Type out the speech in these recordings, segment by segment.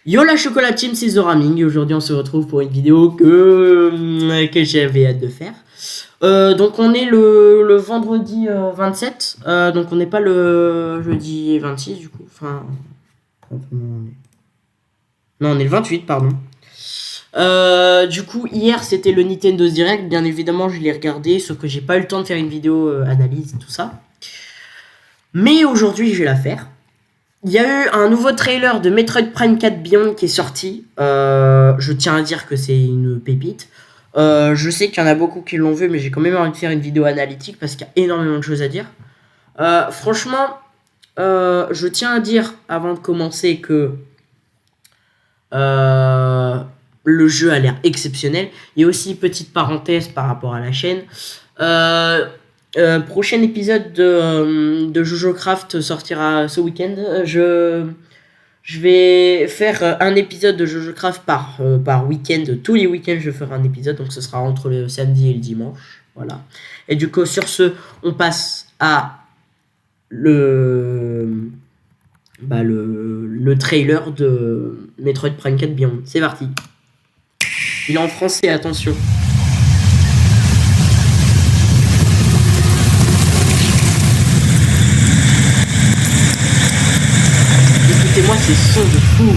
Yo la chocolatine, c'est Zoraming et aujourd'hui on se retrouve pour une vidéo que j'avais hâte de faire. Donc on est le vendredi 27, donc on n'est pas le jeudi 26 du coup, enfin... Non, on est le 28, pardon. Du coup, hier c'était le Nintendo Direct, bien évidemment je l'ai regardé, sauf que j'ai pas eu le temps de faire une vidéo analyse et tout ça. Mais aujourd'hui je vais la faire. Il y a eu un nouveau trailer de Metroid Prime 4 Beyond qui est sorti. Je tiens à dire que c'est une pépite. Je sais qu'il y en a beaucoup qui l'ont vu, mais j'ai quand même envie de faire une vidéo analytique parce qu'il y a énormément de choses à dire. Franchement, je tiens à dire avant de commencer que le jeu a l'air exceptionnel. Il y a aussi petite parenthèse par rapport à la chaîne. Prochain épisode de Jojo Craft sortira ce week-end. Je vais faire un épisode de Jojo Craft par week-end. Tous les week-ends, je ferai un épisode. Donc, ce sera entre le samedi et le dimanche. Voilà. Et du coup, sur ce, on passe à le trailer de Metroid Prime 4 Beyond. C'est parti. Il est en français, attention. Écoutez-moi ces sons de fou.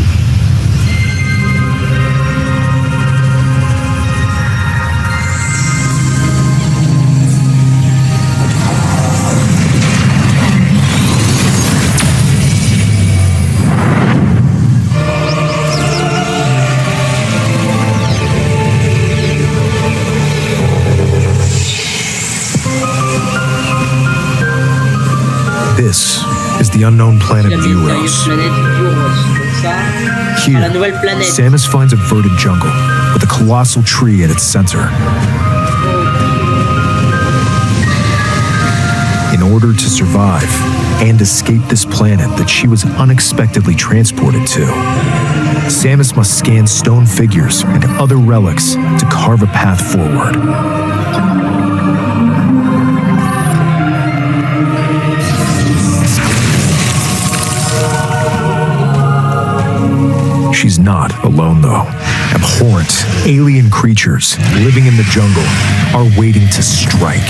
This is the unknown planet Vuros. Here, Samus finds a verdant jungle with a colossal tree at its center. In order to survive and escape this planet that she was unexpectedly transported to, Samus must scan stone figures and other relics to carve a path forward. She's not alone, though. Abhorrent, alien creatures living in the jungle are waiting to strike.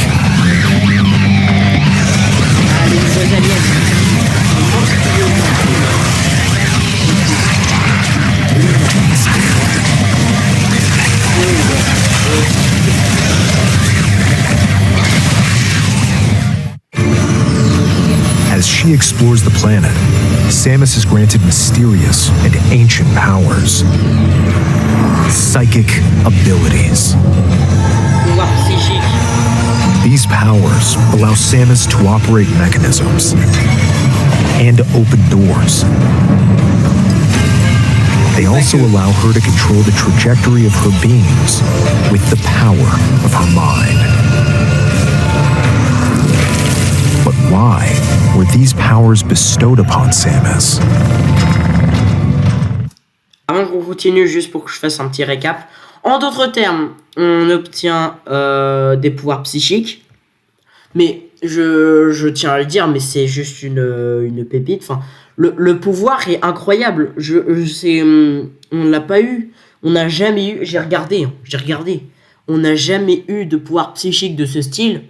As she explores the planet, Samus is granted mysterious and ancient powers. Psychic abilities. These powers allow Samus to operate mechanisms and open doors. They also allow her to control the trajectory of her beams with the power of her mind. But why were these powers bestowed upon Samus? Avant qu'on continue, juste pour que je fasse un petit récap. En d'autres termes, on obtient des pouvoirs psychiques. Mais je tiens à le dire, mais c'est juste une pépite. Enfin, le pouvoir est incroyable. On l'a pas eu. On n'a jamais eu. J'ai regardé. On n'a jamais eu de pouvoir psychique de ce style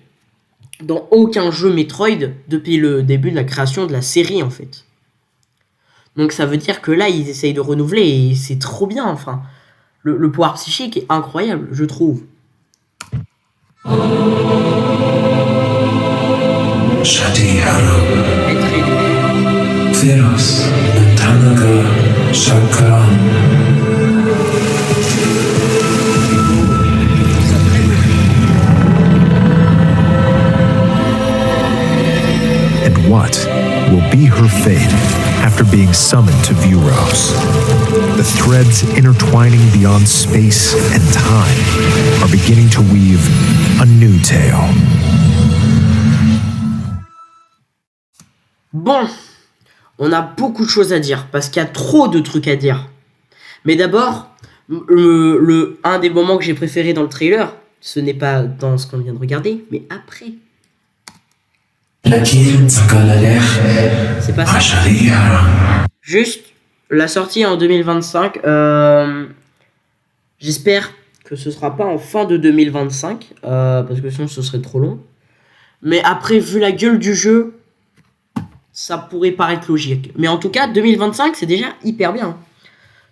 dans aucun jeu Metroid depuis le début de la création de la série, en fait. Donc ça veut dire que là, ils essayent de renouveler et c'est trop bien, enfin. Le pouvoir psychique est incroyable, je trouve. And what will be her fate after being summoned to Vuros? The threads intertwining beyond space and time are beginning to weave a new tale. Bon, on a beaucoup de choses à dire, parce qu'il y a trop de trucs à dire. Mais d'abord, un des moments que j'ai préféré dans le trailer, ce n'est pas dans ce qu'on vient de regarder, mais après. C'est pas ça. Juste La sortie en 2025. J'espère que ce sera pas en fin de 2025. Parce que sinon ce serait trop long. Mais après, vu la gueule du jeu, ça pourrait paraître logique. Mais en tout cas, 2025, c'est déjà hyper bien.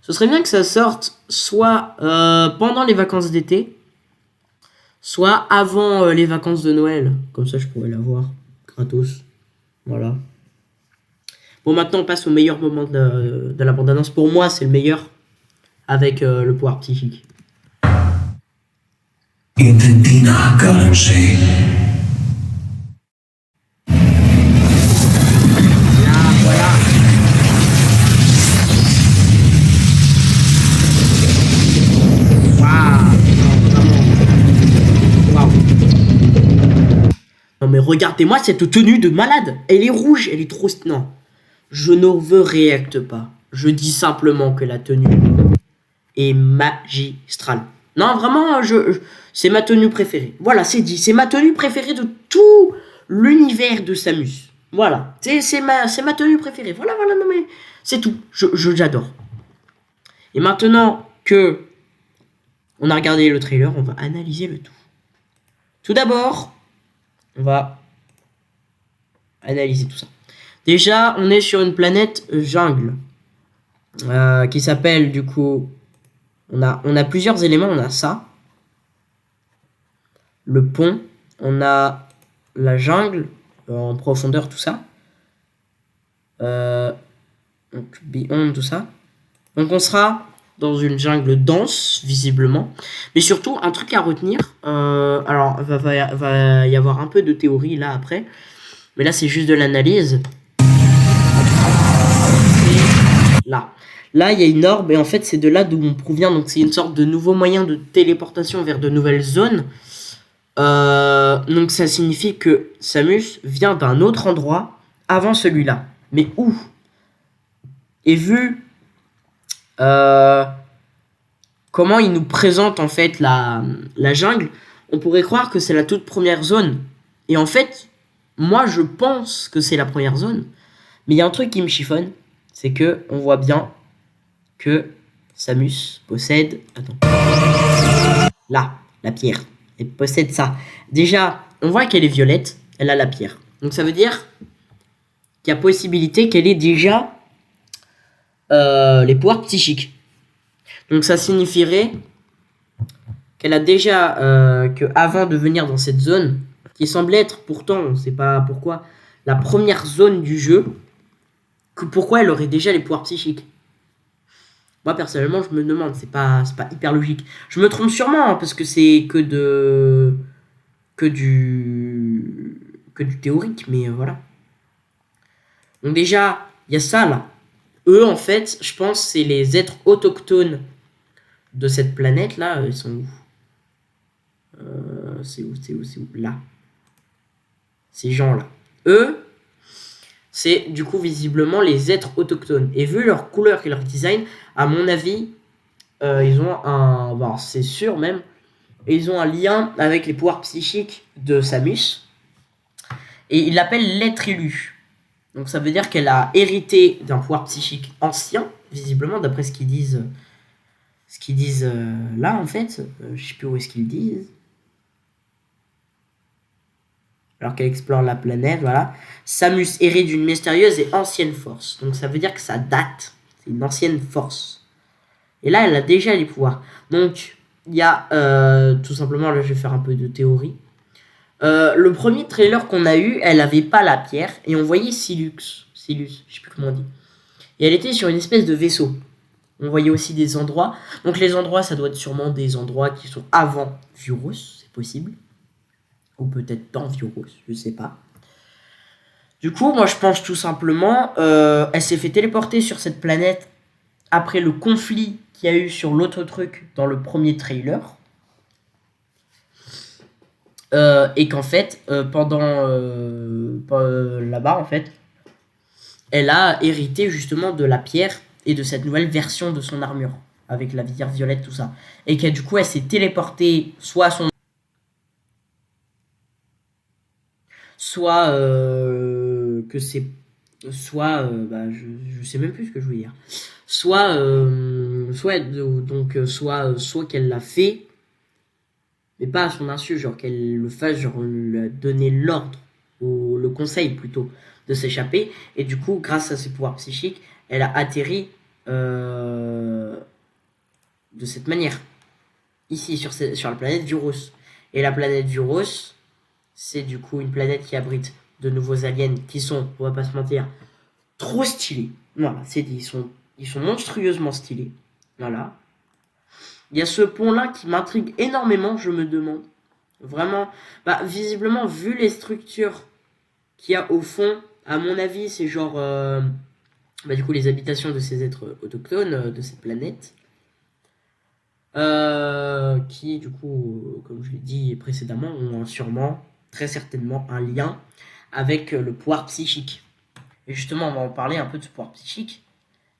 Ce serait bien que ça sorte soit pendant les vacances d'été, soit avant les vacances de Noël. Comme ça, je pourrais l'avoir gratos. Voilà. Bon, maintenant, on passe au meilleur moment de la bande-annonce. Pour moi, c'est le meilleur avec le pouvoir psychique. Entendí na currency. Là, voilà. Waouh. Non, vraiment. Waouh. Non, mais regardez-moi cette tenue de malade. Elle est rouge, elle est trop... Non. Je ne veux réacte pas. Je dis simplement que la tenue est magistrale. Non, vraiment, c'est ma tenue préférée. Voilà, c'est dit. C'est ma tenue préférée de tout l'univers de Samus. Voilà. C'est ma tenue préférée. Voilà, voilà, non mais... C'est tout. J'adore. Et maintenant que on a regardé le trailer, on va analyser le tout. Tout d'abord, on va analyser tout ça. Déjà, on est sur une planète jungle. Qui s'appelle du coup... On a plusieurs éléments. On a ça. Le pont. On a la jungle en profondeur, tout ça. Donc, Beyond, tout ça. Donc on sera dans une jungle dense, visiblement. Mais surtout, un truc à retenir. Alors, va y avoir un peu de théorie là après. Mais là, c'est juste de l'analyse. Là. Là, il y a une orbe et en fait, c'est de là d'où on provient. Donc, c'est une sorte de nouveau moyen de téléportation vers de nouvelles zones. Donc, ça signifie que Samus vient d'un autre endroit avant celui-là. Mais où? Et vu comment il nous présente en fait la jungle, on pourrait croire que c'est la toute première zone. Et en fait, moi, je pense que c'est la première zone. Mais il y a un truc qui me chiffonne. C'est que on voit bien que Samus possède... Attends. Là, la pierre. Elle possède ça. Déjà, on voit qu'elle est violette. Elle a la pierre. Donc ça veut dire qu'il y a possibilité qu'elle ait déjà les pouvoirs psychiques. Donc ça signifierait qu'elle a déjà... que avant de venir dans cette zone, qui semble être pourtant, on ne sait pas pourquoi, la première zone du jeu, que pourquoi elle aurait déjà les pouvoirs psychiques. Moi, personnellement, je me demande, c'est pas hyper logique. Je me trompe sûrement, hein, parce que c'est que du théorique, mais voilà. Donc déjà, il y a ça, là. Eux, en fait, je pense, c'est les êtres autochtones de cette planète-là. Ils sont où? C'est où? Là. Ces gens-là. Eux, c'est du coup visiblement les êtres autochtones. Et vu leur couleur et leur design, à mon avis, ils ont un... Bon, c'est sûr même, ils ont un lien avec les pouvoirs psychiques de Samus. Et ils l'appellent l'être élu. Donc ça veut dire qu'elle a hérité d'un pouvoir psychique ancien, visiblement, d'après ce qu'ils disent. Là, en fait. Je sais plus où est-ce qu'ils disent. Alors qu'elle explore la planète, voilà. Samus hérite d'une mystérieuse et ancienne force. Donc ça veut dire que ça date. C'est une ancienne force. Et là, elle a déjà les pouvoirs. Donc, il y a tout simplement, là je vais faire un peu de théorie. Le premier trailer qu'on a eu, elle avait pas la pierre. Et on voyait Silux, je sais plus comment on dit. Et elle était sur une espèce de vaisseau. On voyait aussi des endroits. Donc les endroits, ça doit être sûrement des endroits qui sont avant Virus, c'est possible. Ou peut-être dans Virus, je sais pas. Du coup, moi je pense tout simplement, elle s'est fait téléporter sur cette planète après le conflit qu'il y a eu sur l'autre truc dans le premier trailer. Et qu'en fait, pendant là-bas, en fait, elle a hérité justement de la pierre et de cette nouvelle version de son armure, avec la visière violette, tout ça. Et que du coup, elle s'est téléportée soit à son... Soit que c'est... Soit... je sais même plus ce que je voulais dire. soit qu'elle l'a fait, mais pas à son insu, genre qu'elle le fasse, genre on lui a donné l'ordre, ou le conseil plutôt, de s'échapper, et du coup, grâce à ses pouvoirs psychiques, elle a atterri de cette manière, ici, sur la planète Vuros. Et la planète Vuros, c'est du coup une planète qui abrite de nouveaux aliens qui sont, on va pas se mentir, trop stylés. Voilà, c'est dit, ils sont monstrueusement stylés. Voilà. Il y a ce pont-là qui m'intrigue énormément, je me demande. Vraiment, bah, visiblement, vu les structures qu'il y a au fond, à mon avis, c'est genre, bah, du coup, les habitations de ces êtres autochtones de cette planète. Qui, du coup, comme je l'ai dit précédemment, ont sûrement, très certainement, un lien avec le pouvoir psychique. Et justement, on va en parler un peu de ce pouvoir psychique.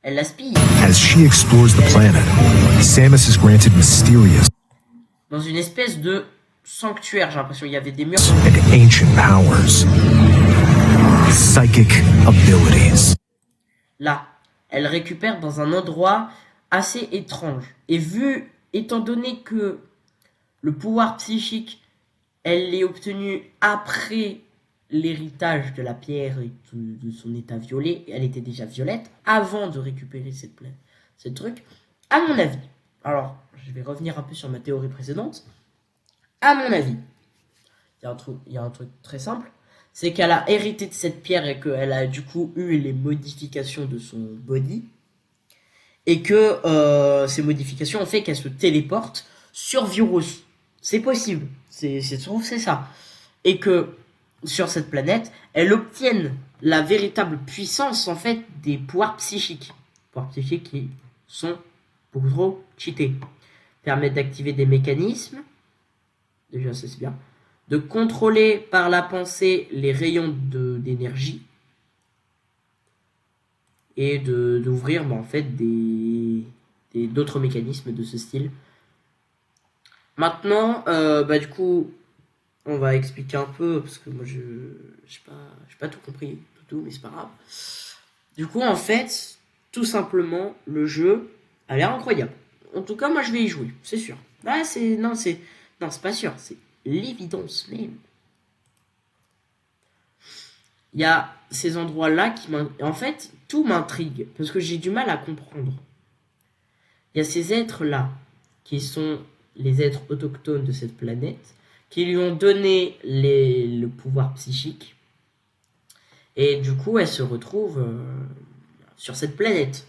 Elle l'aspire. As she explores the planet, Samus is granted mysterious Dans une espèce de sanctuaire, j'ai l'impression. Il y avait des murs. and ancient powers, psychic abilities. Là, elle récupère dans un endroit assez étrange. Et étant donné que le pouvoir psychique, elle l'est obtenu après l'héritage de la pierre et de son état violet, elle était déjà violette avant de récupérer ce truc, à mon avis. Alors, je vais revenir un peu sur ma théorie précédente. À mon avis, il y a un truc très simple, c'est qu'elle a hérité de cette pierre et qu'elle a du coup eu les modifications de son body, et que ces modifications ont fait qu'elle se téléporte sur Virus. C'est possible, c'est ça. Et que sur cette planète, elle obtienne la véritable puissance en fait des pouvoirs psychiques. Pouvoirs psychiques qui sont beaucoup trop cheatés. Permettent d'activer des mécanismes, déjà ça c'est bien, de contrôler par la pensée les rayons d'énergie et d'ouvrir en fait d'autres mécanismes de ce style. Maintenant, bah du coup, on va expliquer un peu parce que moi j'ai pas tout compris tout, mais c'est pas grave. Du coup, en fait, tout simplement, le jeu a l'air incroyable. En tout cas, moi je vais y jouer, c'est sûr. Ah, c'est pas sûr, c'est l'évidence même. Il y a ces endroits-là qui en fait, tout m'intrigue parce que j'ai du mal à comprendre. Il y a ces êtres-là qui sont les êtres autochtones de cette planète qui lui ont donné le pouvoir psychique et du coup, elle se retrouve sur cette planète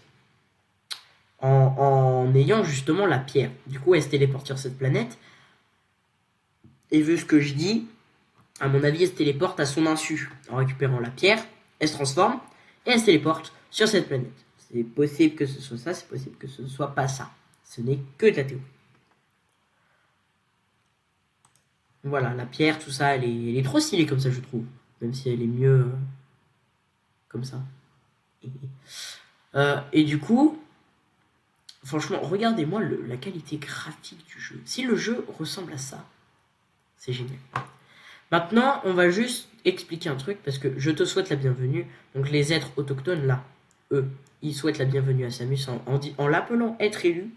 en ayant justement la pierre. Du coup, elle se téléporte sur cette planète et vu ce que je dis, à mon avis, elle se téléporte à son insu. En récupérant la pierre, elle se transforme et elle se téléporte sur cette planète. C'est possible que ce soit ça, c'est possible que ce ne soit pas ça. Ce n'est que de la théorie. Voilà, la pierre, tout ça, elle est trop stylée comme ça, je trouve. Même si elle est mieux comme ça. Et du coup, franchement, regardez-moi la qualité graphique du jeu. Si le jeu ressemble à ça, c'est génial. Maintenant, on va juste expliquer un truc parce que je te souhaite la bienvenue. Donc les êtres autochtones là, eux, ils souhaitent la bienvenue à Samus en l'appelant être élu.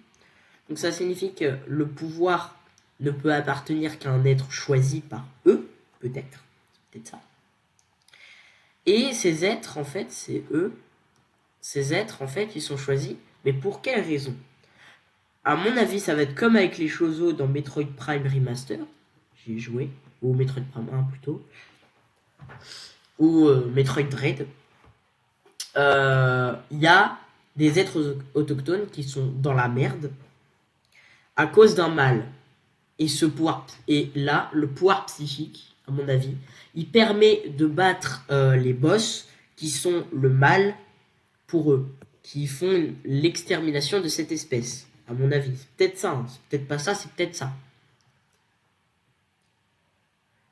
Donc ça signifie que le pouvoir ne peut appartenir qu'à un être choisi par eux, peut-être. C'est peut-être ça. Et ces êtres, en fait, c'est eux. Ces êtres, en fait, ils sont choisis. Mais pour quelle raison? À mon avis, ça va être comme avec les Chozo dans Metroid Prime Remaster. J'y ai joué. Ou Metroid Prime 1 plutôt. Ou Metroid Dread. Il y a des êtres autochtones qui sont dans la merde à cause d'un mal. Et là, le pouvoir psychique, à mon avis, il permet de battre les boss qui sont le mal pour eux, qui font l'extermination de cette espèce. À mon avis, c'est peut-être ça, hein. C'est peut-être pas ça, c'est peut-être ça.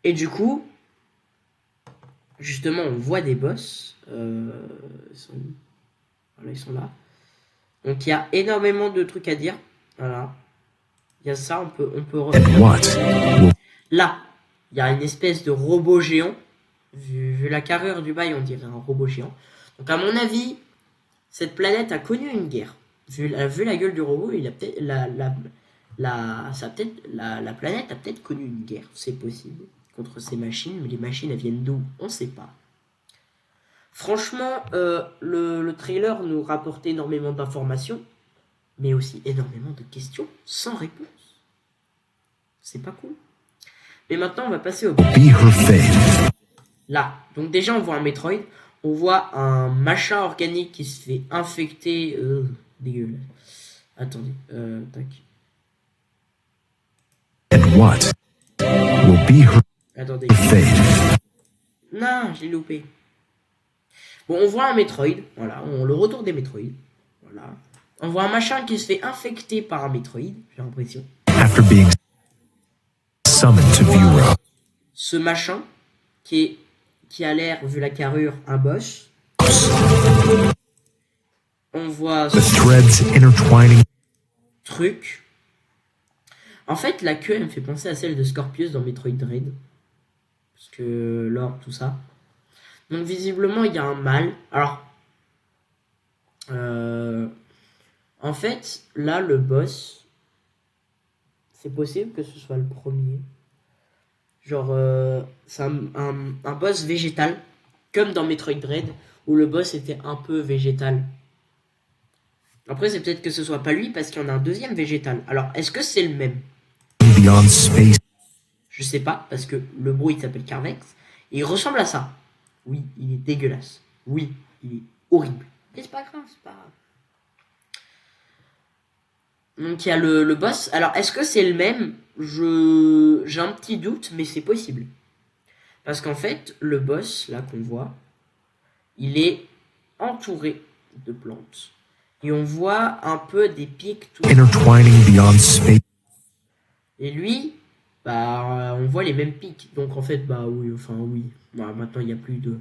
Et du coup, justement, on voit des boss. Voilà, ils sont là. Donc il y a énormément de trucs à dire. Voilà. Il y a ça, on peut And Là, il y a une espèce de robot géant. Vu la carrure du bail, on dirait un robot géant. Donc à mon avis, cette planète a connu une guerre. Vu la gueule du robot, il a peut-être la planète a peut-être connu une guerre, c'est possible, contre ces machines, mais les machines elles viennent d'où? On sait pas. Franchement, le trailer nous rapporte énormément d'informations, mais aussi énormément de questions sans réponse. C'est pas cool. Mais maintenant, on va passer au... Be her fate. Là, donc déjà, on voit un Metroid. On voit un machin organique qui se fait infecter. Dégueulasse. Attendez, tac. And what will be her Attendez. fate? Non, j'ai loupé. Bon, on voit un Metroid. Voilà, le retour des Metroid. Voilà. On voit un machin qui se fait infecter par un Metroid, j'ai l'impression. After being summoned to Vuro, Ce machin qui a l'air, vu la carrure, un boss. On voit the ce threads intertwining truc. En fait, la queue, elle me fait penser à celle de Scorpius dans Metroid Dread. Parce que l'or, tout ça. Donc, visiblement, il y a un mâle. Alors, en fait, là, le boss, c'est possible que ce soit le premier. Genre, c'est un boss végétal, comme dans Metroid Dread, où le boss était un peu végétal. Après, c'est peut-être que ce soit pas lui, parce qu'il y en a un deuxième végétal. Alors, est-ce que c'est le même? beyond space Je sais pas, parce que le bruit il s'appelle Carvex, et il ressemble à ça. Oui, il est dégueulasse. Oui, il est horrible. Mais c'est pas grave, c'est pas grave. Donc il y a le boss. Alors, est-ce que c'est le même? J'ai un petit doute, mais c'est possible. Parce qu'en fait, le boss, là qu'on voit, il est entouré de plantes. Et on voit un peu des pics tout. intertwining beyond space Et lui, bah, on voit les mêmes pics. Donc en fait, bah oui, enfin oui. Bah, maintenant, il n'y a plus de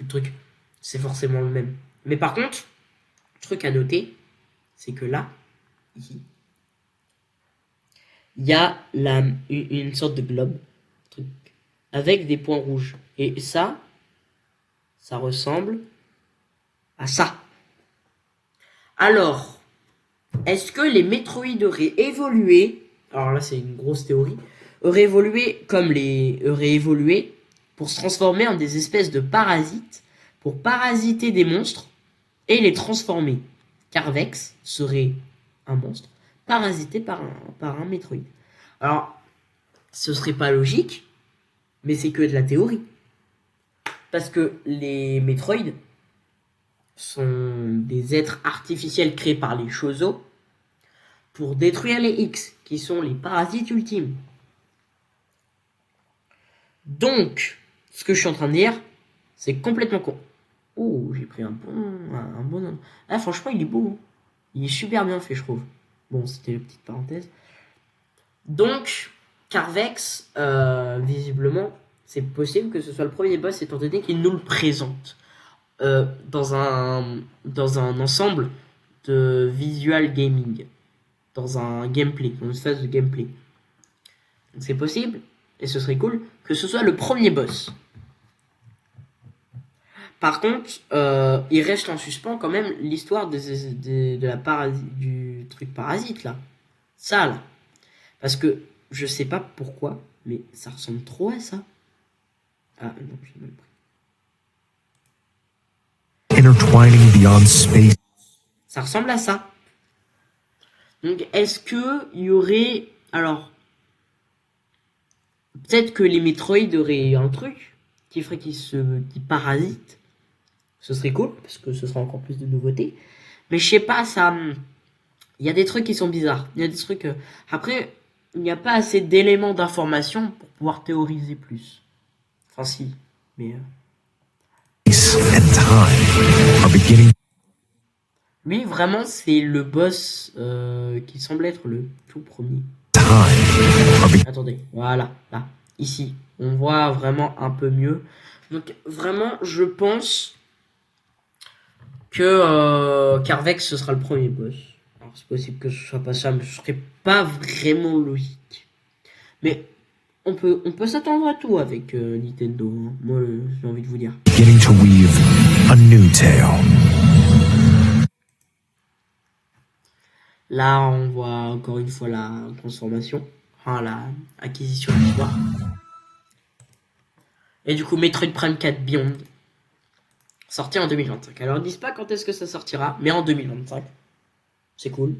trucs. C'est forcément le même. Mais par contre, truc à noter, c'est que là, ici, il y a une sorte de globe, truc, avec des points rouges. Et ça ressemble à ça. Alors, est-ce que les Metroid auraient évolué? Alors là, c'est une grosse théorie. Auraient évolué pour se transformer en des espèces de parasites, pour parasiter des monstres et les transformer. Carvex serait un monstre parasité par un Metroid. Alors, ce serait pas logique, mais c'est que de la théorie. Parce que les Metroid sont des êtres artificiels créés par les Chozo pour détruire les X, qui sont les parasites ultimes. Donc, ce que je suis en train de dire, c'est complètement con. Oh, j'ai pris un bon... Ah, franchement, il est beau. Il est super bien fait, je trouve. Bon, c'était une petite parenthèse. Donc, Carvex, visiblement, c'est possible que ce soit le premier boss, étant donné qu'il nous le présente dans un ensemble de visual gaming, dans un gameplay, dans une phase de gameplay. Donc c'est possible, et ce serait cool, que ce soit le premier boss. Par contre, il reste en suspens quand même l'histoire du truc parasite là. Ça là. Parce que je sais pas pourquoi, mais ça ressemble trop à ça. Ah non, j'ai mal pris. intertwining beyond space Ça ressemble à ça. Donc est-ce que il y aurait... Alors, peut-être que les Metroid auraient un truc qui ferait qu'ils parasitent. Ce serait cool, parce que ce sera encore plus de nouveautés. Mais je sais pas, ça... Il y a des trucs qui sont bizarres. Il y a des trucs... Après, il n'y a pas assez d'éléments d'information pour pouvoir théoriser plus. Enfin si, mais... and time are beginning Lui, vraiment, c'est le boss qui semble être le tout premier. Attendez, voilà, là, ici. On voit vraiment un peu mieux. Donc, vraiment, je pense que Carvex, ce sera le premier boss. Alors, c'est possible que ce soit pas ça, mais ce serait pas vraiment logique. Mais on peut s'attendre à tout avec Nintendo. Hein. Moi, j'ai envie de vous dire. beginning to weave a new tale. Là, on voit encore une fois la transformation, enfin la acquisition de pouvoir. Et du coup, Metroid Prime 4 Beyond, sorti en 2025. Alors, ils disent pas quand est-ce que ça sortira, mais en 2025. C'est cool.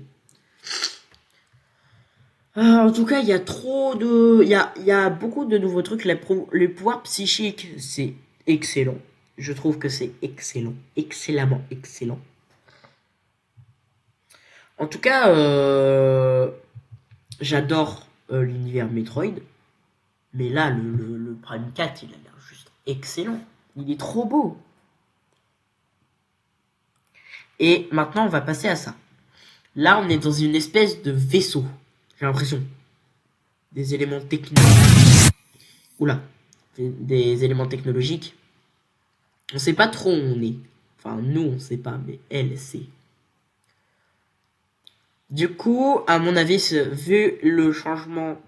En tout cas, il y a trop de... il y a beaucoup de nouveaux trucs. Les pouvoirs psychiques, c'est excellent. Je trouve que c'est excellent. Excellemment excellent. En tout cas, j'adore l'univers Metroid. Mais là, le Prime 4, il a l'air juste excellent. Il est trop beau. Et maintenant, on va passer à ça. Là, on est dans une espèce de vaisseau. J'ai l'impression. Des éléments technologiques. Oula. Des éléments technologiques. On sait pas trop où on est. Enfin, nous, on sait pas, mais elle sait. Du coup, à mon avis, vu le changement,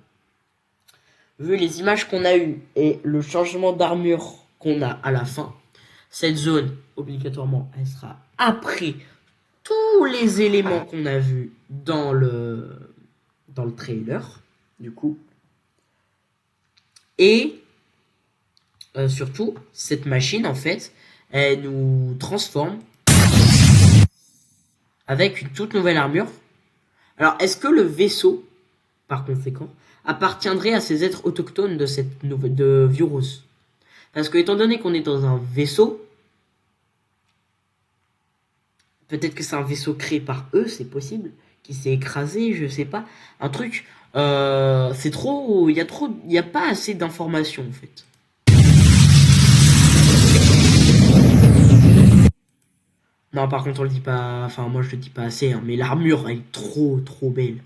vu les images qu'on a eues et le changement d'armure qu'on a à la fin, cette zone, obligatoirement, elle sera après tous les éléments qu'on a vus dans le trailer, du coup. Et surtout, cette machine, en fait, elle nous transforme avec une toute nouvelle armure. Alors, est-ce que le vaisseau, par conséquent, appartiendrait à ces êtres autochtones de cette nouvelle de Viewros? Parce que étant donné qu'on est dans un vaisseau, peut-être que c'est un vaisseau créé par eux, c'est possible, qui s'est écrasé, je sais pas, un truc. C'est trop, il y a pas assez d'informations en fait. Non, par contre, on le dit pas, enfin moi je le dis pas assez, hein, mais l'armure elle est trop belle.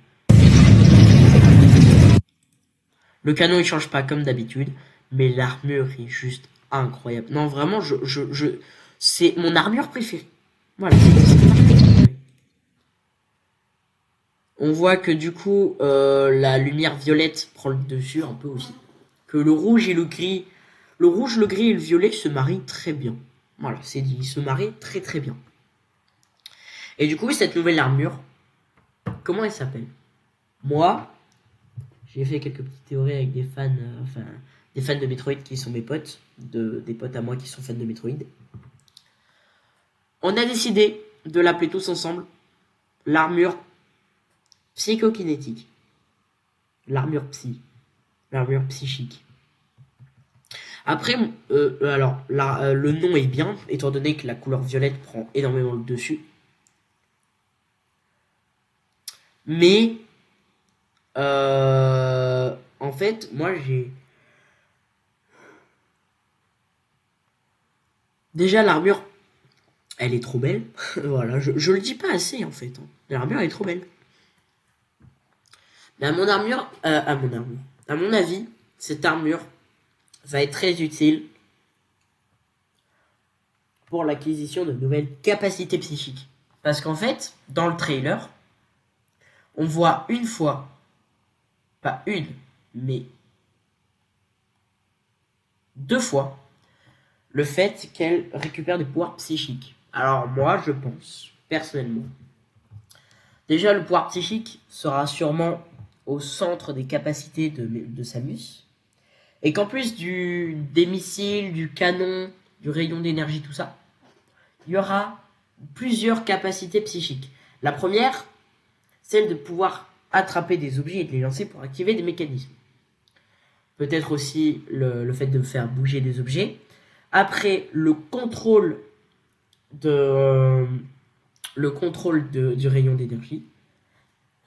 Le canon il change pas comme d'habitude, mais l'armure est juste incroyable. Non, vraiment, c'est mon armure préférée. Voilà, c'est ma armure préférée. On voit que du coup, la lumière violette prend le dessus un peu aussi. Que le rouge et le gris, le rouge, le gris et le violet se marient très bien. Voilà, c'est dit, ils se marient très bien. Et du coup, cette nouvelle armure, comment elle s'appelle? Moi, j'ai fait quelques petites théories avec des fans, enfin, des fans de Metroid qui sont mes potes, des potes à moi qui sont fans de Metroid. On a décidé de l'appeler tous ensemble l'armure psychokinétique. L'armure psy. L'armure psychique. Après, alors, le nom est bien, étant donné que la couleur violette prend énormément le dessus. Mais, en fait, moi j'ai... Déjà, l'armure, elle est trop belle. Voilà, je le dis pas assez, en fait, hein. L'armure, elle est trop belle. Mais à mon avis, cette armure va être très utile pour l'acquisition de nouvelles capacités psychiques. Parce qu'en fait, dans le trailer, on voit une fois, pas une, mais deux fois, le fait qu'elle récupère des pouvoirs psychiques. Alors moi, je pense, personnellement, déjà le pouvoir psychique sera sûrement au centre des capacités de Samus, et qu'en plus des missiles, du canon, du rayon d'énergie, tout ça, il y aura plusieurs capacités psychiques. La première, celle de pouvoir attraper des objets et de les lancer pour activer des mécanismes. Peut-être aussi le fait de faire bouger des objets. Après, le contrôle du rayon d'énergie.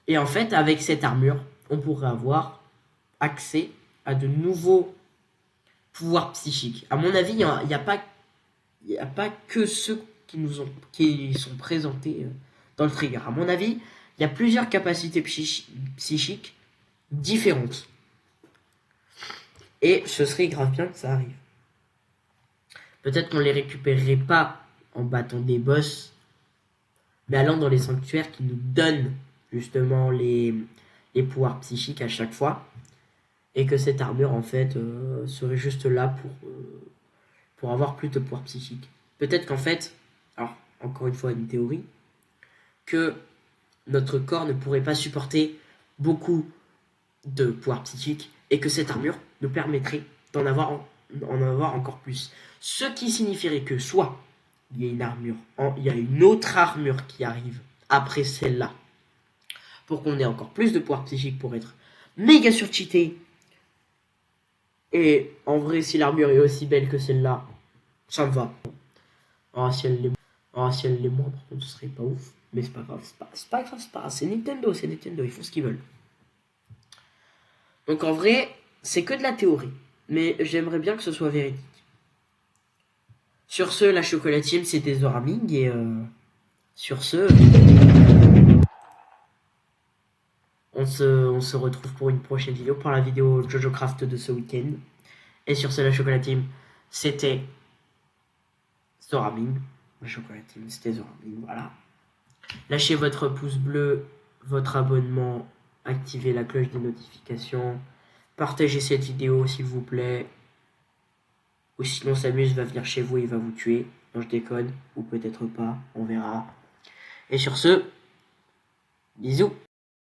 Et en fait, avec cette armure, on pourrait avoir accès à de nouveaux pouvoirs psychiques. À mon avis, il n'y a pas que ceux qui sont présentés dans le trigger. À mon avis, il y a plusieurs capacités psychiques différentes. Et ce serait grave bien que ça arrive. Peut-être qu'on les récupérerait pas en battant des boss, mais allant dans les sanctuaires qui nous donnent justement les pouvoirs psychiques à chaque fois. Et que cette armure, en fait, serait juste là pour avoir plus de pouvoirs psychiques. Peut-être qu'en fait, alors, encore une fois, une théorie, que notre corps ne pourrait pas supporter beaucoup de pouvoir psychique et que cette armure nous permettrait en avoir encore plus. Ce qui signifierait que soit il y a une armure, il y a une autre armure qui arrive après celle-là pour qu'on ait encore plus de pouvoir psychique pour être méga surcheaté. Et en vrai, si l'armure est aussi belle que celle-là, ça me va. Si elle l'est moins, par contre, ce serait pas ouf. Mais c'est pas grave, c'est Nintendo, ils font ce qu'ils veulent. Donc en vrai, c'est que de la théorie. Mais j'aimerais bien que ce soit véridique. Sur ce, la chocolatine, c'était Zoraming. Et sur ce, on se retrouve pour une prochaine vidéo, pour la vidéo Jojo Craft de ce week-end. Et sur ce, la chocolatine, c'était Zoraming. La chocolatine, c'était Zoraming, voilà. Lâchez votre pouce bleu, votre abonnement, activez la cloche des notifications, partagez cette vidéo s'il vous plaît. Ou sinon Samus va venir chez vous et il va vous tuer. Non, je déconne, ou peut-être pas, on verra. Et sur ce, bisous.